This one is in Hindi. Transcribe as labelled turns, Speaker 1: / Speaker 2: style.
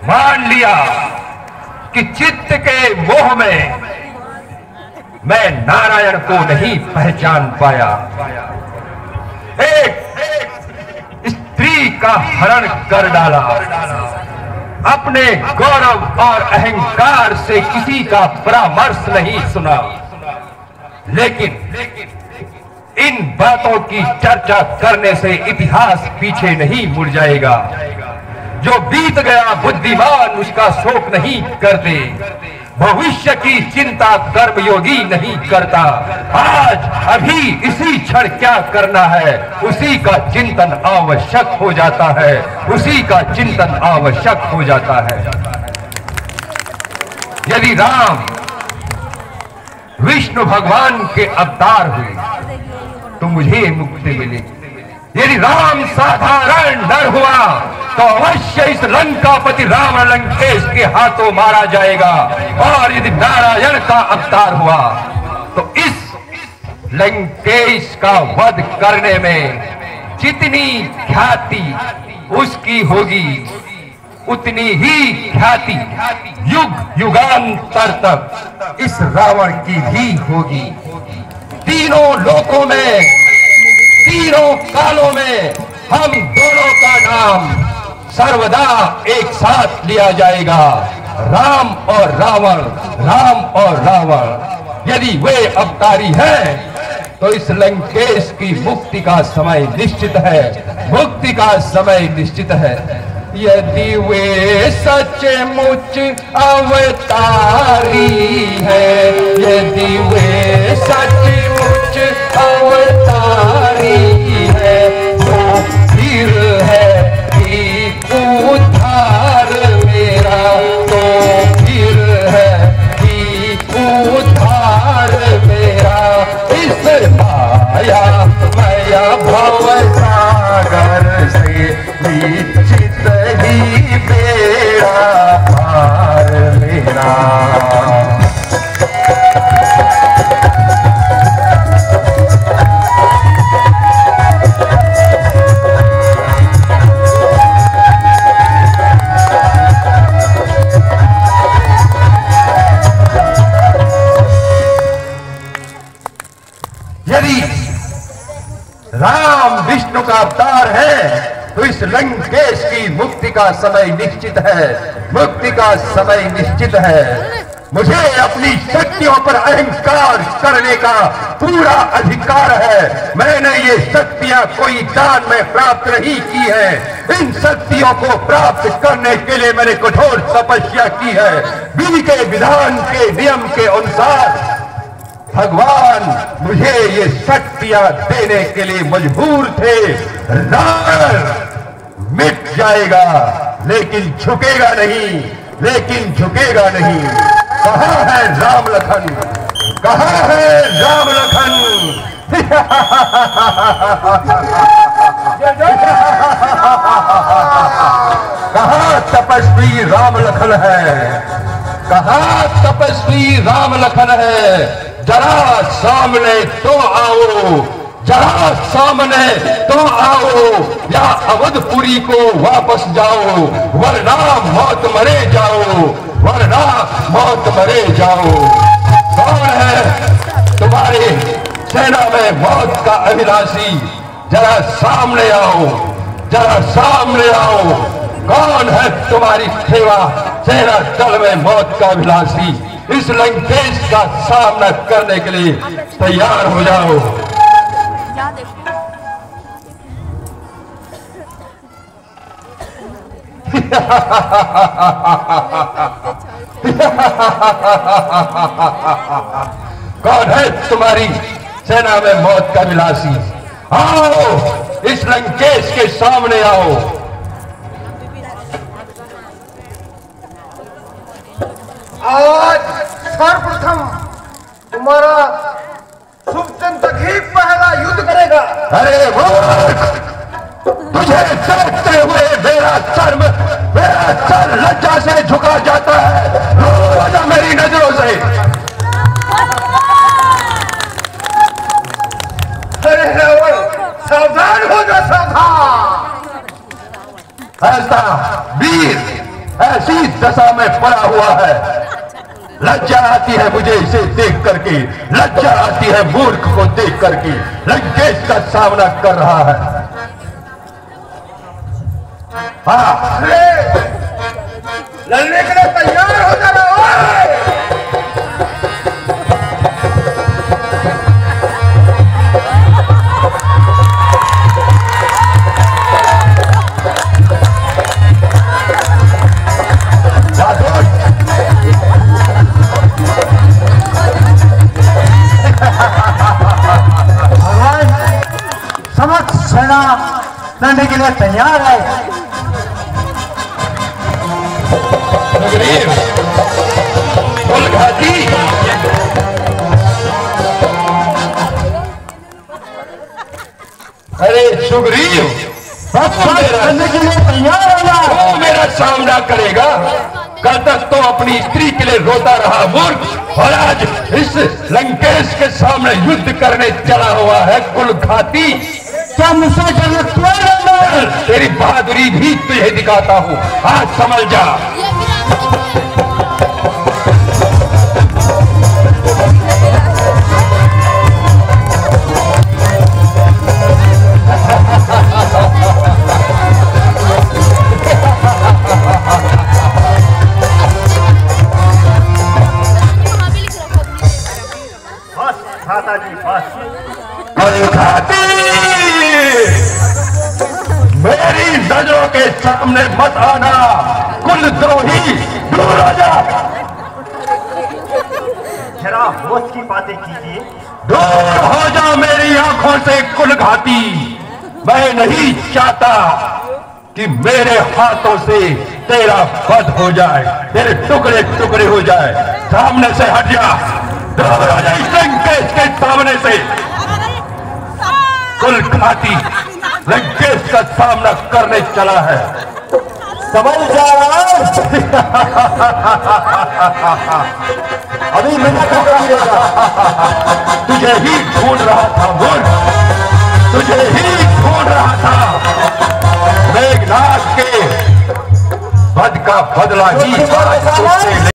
Speaker 1: मान लिया कि चित्त के मोह में मैं नारायण को नहीं पहचान पाया। एक स्त्री का हरण कर डाला, अपने गौरव और अहंकार से किसी का परामर्श नहीं सुना। लेकिन इन बातों की चर्चा करने से इतिहास पीछे नहीं मुड़ जाएगा। जो बीत गया बुद्धिमान उसका शोक नहीं करते, भविष्य की चिंता कर्मयोगी नहीं करता। आज अभी इसी क्षण क्या करना है उसी का चिंतन आवश्यक हो जाता है, उसी का चिंतन आवश्यक हो जाता है। यदि राम विष्णु भगवान के अवतार हुए तो मुझे मुक्ति मिलेगी। यदि राम साधारण नर हुआ तो अवश्य इस लंकापति रावण लंकेश के हाथों मारा जाएगा। और यदि नारायण का अवतार हुआ तो इस लंकेश का वध करने में जितनी ख्याति उसकी होगी उतनी ही ख्याति युग युगांतर तक इस रावण की भी होगी। तीनों लोकों में, तीनों कालों में हम दोनों का नाम सर्वदा एक साथ लिया जाएगा, राम और रावण, राम और रावण। यदि वे अवतारी हैं तो इस लंकेश की मुक्ति का समय निश्चित है, मुक्ति का समय निश्चित है। यदि वे सचमुच अवतारी है, यदि वे सचमुच अवतारी है तो फिर है कि उद्धार मेरा, तो फिर है कि उद्धार मेरा। इस माया माया भव सागर से निश्चित ही बेड़ा पार मेरा। यदि राम विष्णु का अवतार है तो इस लंकेश की मुक्ति का समय निश्चित है, मुक्ति का समय निश्चित है। मुझे अपनी शक्तियों पर अहंकार करने का पूरा अधिकार है। मैंने ये शक्तियां कोई दान में प्राप्त नहीं की है। इन शक्तियों को प्राप्त करने के लिए मैंने कठोर तपस्या की है। विधि के विधान के नियम के अनुसार भगवान मुझे ये शक्तियां देने के लिए मजबूर थे। रावण मिट जाएगा लेकिन झुकेगा नहीं, लेकिन झुकेगा नहीं। कहाँ है राम लखन, कहाँ है राम लखन? कहाँ तपस्वी राम लखन है, कहाँ तपस्वी राम लखन है? जरा सामने तो आओ, जरा सामने तो आओ, या अवधपुरी को वापस जाओ, वरना मौत मरे जाओ, वरना मौत मरे जाओ। कौन है तुम्हारे सेना में मौत का अभिलाषी? जरा सामने आओ, जरा सामने आओ। कौन है तुम्हारी सेना दल में मौत का अभिलाषी? इस लंकेश का सामना करने के लिए तैयार हो जाओ। कौन है तुम्हारी सेना में मौत का अभिलाषी? आओ, इस लंकेश के सामने आओ।
Speaker 2: आज सर्वप्रथम तुम्हारा शुभचिंतक ही पहला युद्ध करेगा।
Speaker 1: अरे मूर्ख, तुझे देखते हुए मेरा सर लज्जा से झुका जाता है रोज मेरी नजरों से।
Speaker 2: अरे रावण, सावधान हो जा, सावधान।
Speaker 1: ऐसा वीर ऐसी दशा में पड़ा हुआ है। लज्जा आती है मुझे इसे देख करके, लज्जा आती है मूर्ख को देख करके। लंकेश का सामना कर रहा है। हाँ,
Speaker 2: लड़ने के लिए तैयार हो जाना। सेना लड़ने के लिए तैयार है।
Speaker 1: अरे सुग्रीव,
Speaker 2: लड़ने के लिए तैयार होगा।
Speaker 1: वो मेरा सामना करेगा। कल तक तो अपनी स्त्री के लिए रोता रहा मूर्ख, और आज इस लंकेश के सामने युद्ध करने चला हुआ है कुलघाती।
Speaker 2: क्या मुझसे जरूरत है?
Speaker 1: तेरी बहादुरी भी तुझे दिखाता हूँ, आज समझ जा। मेरी नजरों के सामने मत आना, कुलद्रोही, दूर हो जा।
Speaker 2: जरा होश की बातें कीजिए।
Speaker 1: दूर हो जा मेरी आंखों से कुलघाती। मैं नहीं चाहता कि मेरे हाथों से तेरा वध हो जाए, तेरे टुकड़े टुकड़े हो जाए। सामने से हट जा, दूर हो जा इस लंकेश के सामने से। कुलघाती लंकेश का सामना करने चला है।
Speaker 2: समझ जा रहा अभी मैंने
Speaker 1: तुझे ही ढूंढ रहा था मूर्ख, तुझे ही ढूंढ रहा था। मेघनाथ के वध का बदला ही